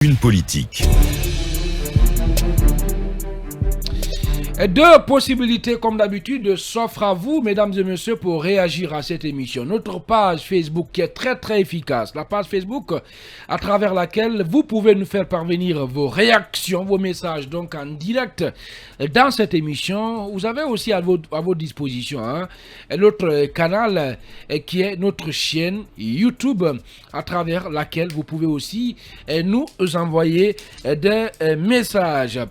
Une politique. Deux possibilités, comme d'habitude, s'offrent à vous, mesdames et messieurs, pour réagir à cette émission. Notre page Facebook qui est très efficace. La page Facebook à travers laquelle vous pouvez nous faire parvenir vos réactions, vos messages, donc en direct dans cette émission. Vous avez aussi à votre disposition l'autre canal qui est notre chaîne YouTube à travers laquelle vous pouvez aussi nous envoyer des messages.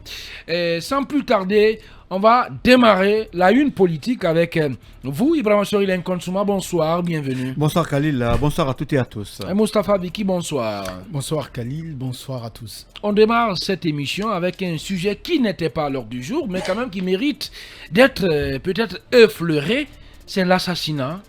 Sans plus tarder, on va démarrer la une politique avec vous, Ibrahima Sorilène Konsouma. Bonsoir, bienvenue. Bonsoir Khalil, bonsoir à toutes et à tous. Et Moustapha Biki, bonsoir. Bonsoir Khalil, bonsoir à tous. On démarre cette émission avec un sujet qui n'était pas à l'ordre du jour, mais quand même qui mérite d'être peut-être effleuré. C'est l'assassinat,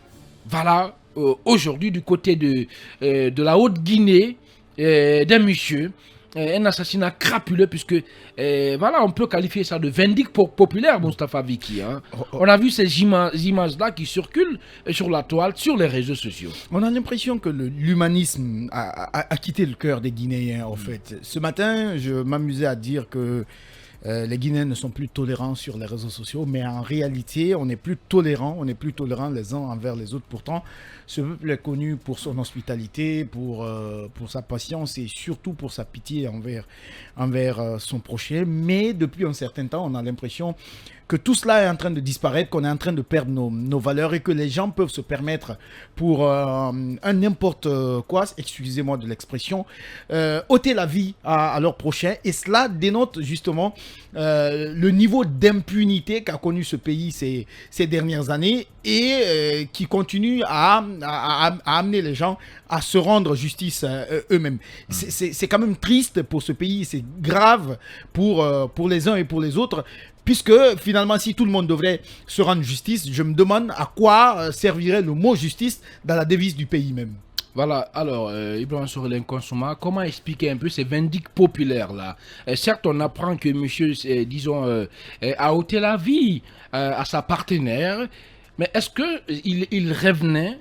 voilà, aujourd'hui du côté de la Haute-Guinée, d'un monsieur. Un assassinat crapuleux puisque voilà, on peut qualifier ça de vindicte populaire, Moustapha Biki. On a vu ces images-là qui circulent sur la toile, sur les réseaux sociaux. On a l'impression que l'humanisme a quitté le cœur des Guinéens, en fait. Ce matin, je m'amusais à dire que les Guinéens ne sont plus tolérants sur les réseaux sociaux, mais en réalité, on n'est plus tolérants les uns envers les autres. Pourtant, ce peuple est connu pour son hospitalité, pour sa patience et surtout pour sa pitié envers son prochain. Mais depuis un certain temps, on a l'impression que tout cela est en train de disparaître, qu'on est en train de perdre nos valeurs et que les gens peuvent se permettre pour un n'importe quoi, excusez-moi de l'expression, ôter la vie à leur prochain. Et cela dénote justement le niveau d'impunité qu'a connu ce pays ces dernières années et qui continue à amener les gens à se rendre justice eux-mêmes. C'est quand même triste pour ce pays, c'est grave pour les uns et pour les autres. Puisque finalement, si tout le monde devrait se rendre justice, je me demande à quoi servirait le mot justice dans la devise du pays même. Voilà, alors, Ibrahima Sorilène Konsouma, comment expliquer un peu ces vindictes populaires-là? Certes, on apprend que monsieur, disons, a ôté la vie à sa partenaire, mais est-ce qu'il revenait,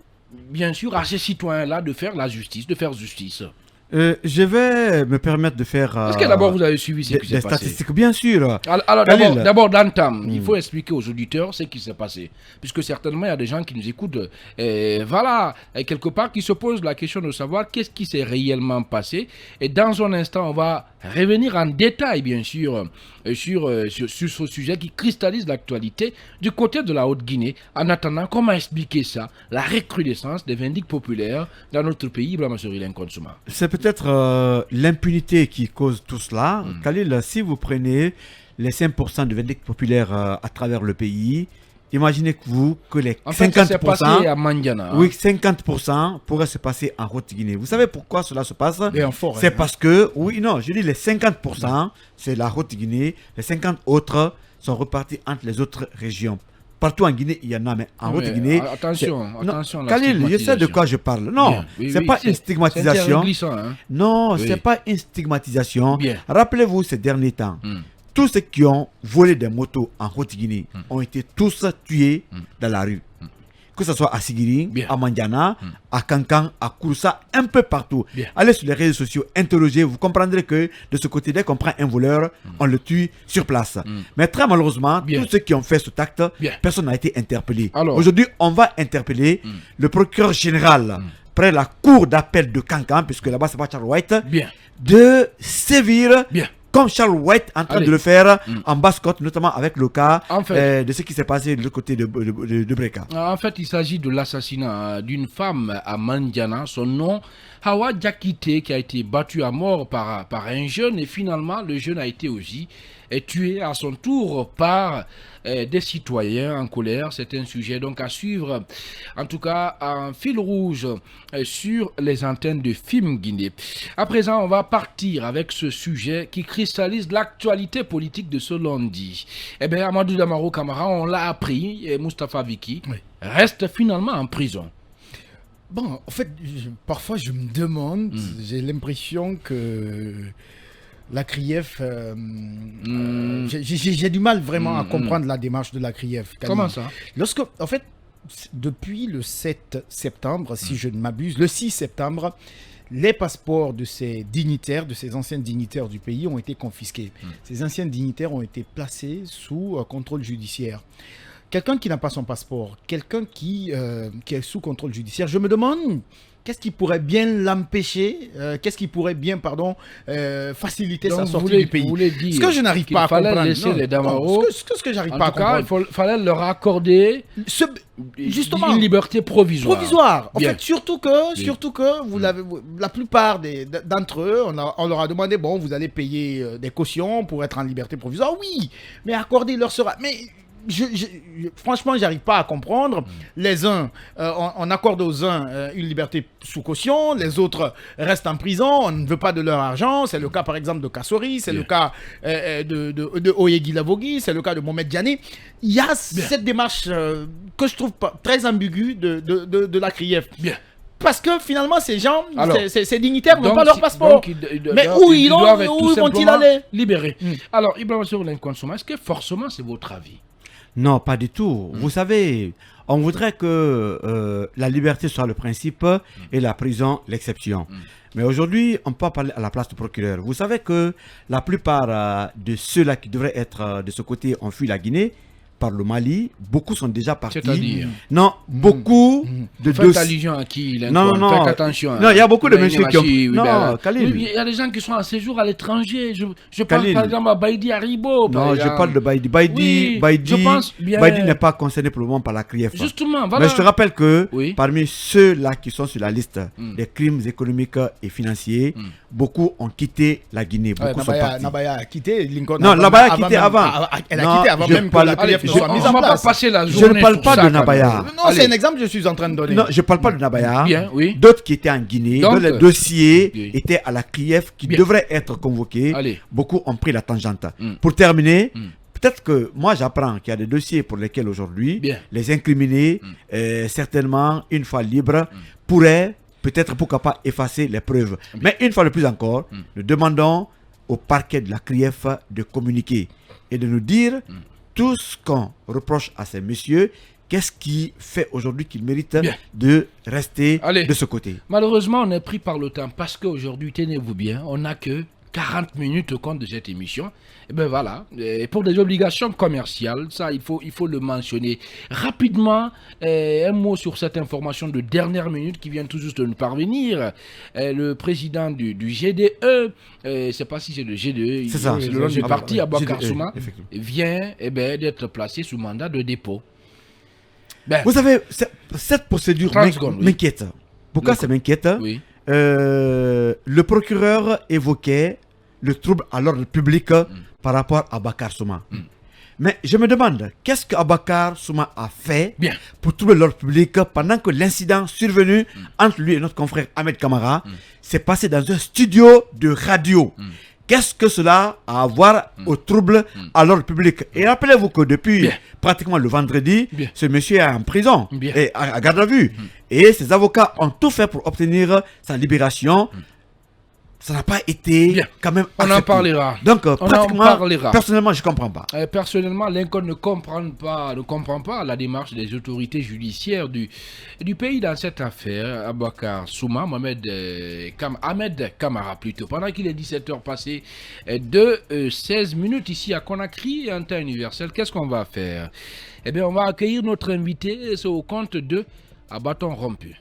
bien sûr, à ces citoyens-là de faire la justice, de faire justice? Je vais me permettre de faire Est-ce que d'abord vous avez suivi ce qui s'est des passé? statistiques, bien sûr. Alors d'abord d'entame, il faut expliquer aux auditeurs ce qui s'est passé. Puisque certainement il y a des gens qui nous écoutent, voilà, quelque part qui se posent la question de savoir qu'est-ce qui s'est réellement passé. Et dans un instant, on va revenir en détail, bien sûr, sur ce sujet qui cristallise l'actualité du côté de la Haute-Guinée. En attendant, comment expliquer ça, la recrudescence des vindictes populaires dans notre pays, Ibrahima Sorilène Konsouma? C'est peut-être l'impunité qui cause tout cela. Khalil, si vous prenez les 5% de vindictes populaires à travers le pays, imaginez que les en fait, 50%, ça s'est passé à Mandiana. oui, 50% pourraient se passer en Haute-Guinée. Vous savez pourquoi cela se passe? Et en forêt. C'est parce que, oui, non, je dis les 50%, c'est la Haute-Guinée. Les 50 autres sont repartis entre les autres régions. Partout en Guinée, il y en a, mais en Haute-Guinée... Attention, non, Khalil, je sais de quoi je parle. Non, c'est pas une stigmatisation. Non, c'est pas une stigmatisation. Bien. Rappelez-vous ces derniers temps. Tous ceux qui ont volé des motos en Haute-Guinée ont été tous tués dans la rue. Que ce soit à Sigiri, à Mandiana, à Kankan, à Kouroussa, un peu partout. Bien. Allez sur les réseaux sociaux, interrogez, vous comprendrez que de ce côté, dès qu'on prend un voleur, on le tue sur place. Mais très malheureusement, Bien. tous ceux qui ont fait cet acte, Bien. personne n'a été interpellé. Alors. Aujourd'hui, on va interpeller le procureur général près la cour d'appel de Kankan, puisque là-bas, c'est pas Charles White, Bien. de sévir Bien. comme Charles White est en train de le faire en Basse-Côte, notamment avec le cas En fait. de ce qui s'est passé de l'autre côté de Breka. En fait, il s'agit de l'assassinat d'une femme à Mandiana. Son nom, Hawa Diakité, qui a été battue à mort par un jeune. Et finalement, le jeune a été aussi tué à son tour par des citoyens en colère. C'est un sujet donc à suivre, en tout cas en fil rouge sur les antennes de Film Guinée. À présent, on va partir avec ce sujet qui cristallise l'actualité politique de ce lundi. Eh bien, Amadou Damaro Camara, on l'a appris, et Moustapha Biki reste finalement en prison. Bon, en fait, parfois je me demande, j'ai l'impression que la CRIEF, j'ai du mal vraiment à comprendre la démarche de la CRIEF. Comment ça? Lorsque, en fait, depuis le 7 septembre, si je ne m'abuse, le 6 septembre, les passeports de ces dignitaires, de ces anciens dignitaires du pays ont été confisqués. Ces anciens dignitaires ont été placés sous contrôle judiciaire. Quelqu'un qui n'a pas son passeport, quelqu'un qui est sous contrôle judiciaire, je me demande qu'est-ce qui pourrait bien l'empêcher, qu'est-ce qui pourrait bien, faciliter sa sortie du pays. Ce que je n'arrive pas à comprendre. Laisser les Damaro, ce que j'arrive pas à comprendre. Il fallait leur accorder justement une liberté provisoire. Provisoire. En fait, surtout que vous l'avez, la plupart d'entre eux, on leur a demandé, bon, vous allez payer des cautions pour être en liberté provisoire. Oui, mais accorder leur sera. Mais franchement, j'arrive pas à comprendre. Les uns, on accorde aux uns une liberté sous caution, les autres restent en prison, on ne veut pas de leur argent. C'est le cas, par exemple, de Kassori, c'est le cas de Oyegi Lavogui, c'est le cas de Mohamed Diané. Il y a cette démarche que je trouve très ambiguë de la CRIEF. Parce que finalement, ces gens, ces dignitaires n'ont pas leur passeport. Mais où vont-ils aller? Libérer. Alors, Ibrahima Souma, est-ce que forcément c'est votre avis? Non, pas du tout. Vous savez, on voudrait que la liberté soit le principe et la prison l'exception. Mais aujourd'hui, on peut parler à la place du procureur. Vous savez que la plupart de ceux-là qui devraient être de ce côté ont fui la Guinée par le Mali. Beaucoup sont déjà partis. C'est-à-dire Non, beaucoup de dossiers. Faites allusion à qui? Non. Faites attention. Non, il y a beaucoup de messieurs qui ont... Non, Khalil. Il y a des gens qui sont en séjour à l'étranger. Je parle par exemple à Baïdi Haribo. Non, je parle de Baïdi. Baïdi n'est pas concerné pour le moment par la CRIEF. Justement, voilà. Mais je te rappelle que parmi ceux-là qui sont sur la liste des crimes économiques et financiers, beaucoup ont quitté la Guinée. Beaucoup sont partis. Nabaya a quitté Lincoln. Non, Nabaya a quitté avant. Elle a quitté avant même que la CRIEF ne soit mise en place. Je ne parle pas de Nabaya. Non, c'est un exemple que je suis en train de donner. Non, je ne parle pas de Nabaya. Bien, oui. D'autres qui étaient en Guinée, dont les dossiers étaient à la CRIEF qui Bien. devraient être convoqués. Allez. Beaucoup ont pris la tangente. Pour terminer, peut-être que moi j'apprends qu'il y a des dossiers pour lesquels aujourd'hui les incriminés, certainement une fois libres, pourraient peut-être pourquoi pas effacer les preuves. Mais une fois de plus encore, nous demandons au parquet de la CRIEF de communiquer et de nous dire tout ce qu'on reproche à ces messieurs. Qu'est-ce qui fait aujourd'hui qu'ils méritent de rester de ce côté? Malheureusement, on est pris par le temps parce qu'aujourd'hui, tenez-vous bien, on n'a que 40 minutes au compte de cette émission. Et bien voilà, et pour des obligations commerciales, ça il faut le mentionner. Rapidement, un mot sur cette information de dernière minute qui vient tout juste de nous parvenir. Le président du GDE, je ne sais pas si c'est le GDE, c'est le nom du parti, Aboubacar Souma, vient d'être placé sous mandat de dépôt. Vous savez, cette procédure m'inquiète. Pourquoi ça m'inquiète? Le procureur évoquait le trouble à l'ordre public par rapport à Aboubacar Souma. Mais je me demande, qu'est-ce qu'Aboubacar Souma a fait pour troubler l'ordre public pendant que l'incident survenu entre lui et notre confrère Ahmed Kamara s'est passé dans un studio de radio? Qu'est-ce que cela a à voir au trouble à l'ordre public? Et rappelez-vous que depuis pratiquement le vendredi, ce monsieur est en prison et à garde à vue. Et ses avocats ont tout fait pour obtenir sa libération. Ça n'a pas été quand même accepté. On en parlera. Donc, pratiquement, personnellement, je ne comprends pas. Personnellement, Lincoln ne comprend pas la démarche des autorités judiciaires du pays dans cette affaire. Aboubacar Souma, Ahmed Kamara plutôt. Pendant qu'il est 17h passé de 16 minutes ici à Conakry, en temps universel, qu'est-ce qu'on va faire? Eh bien, on va accueillir notre invité au compte de À bâton rompu.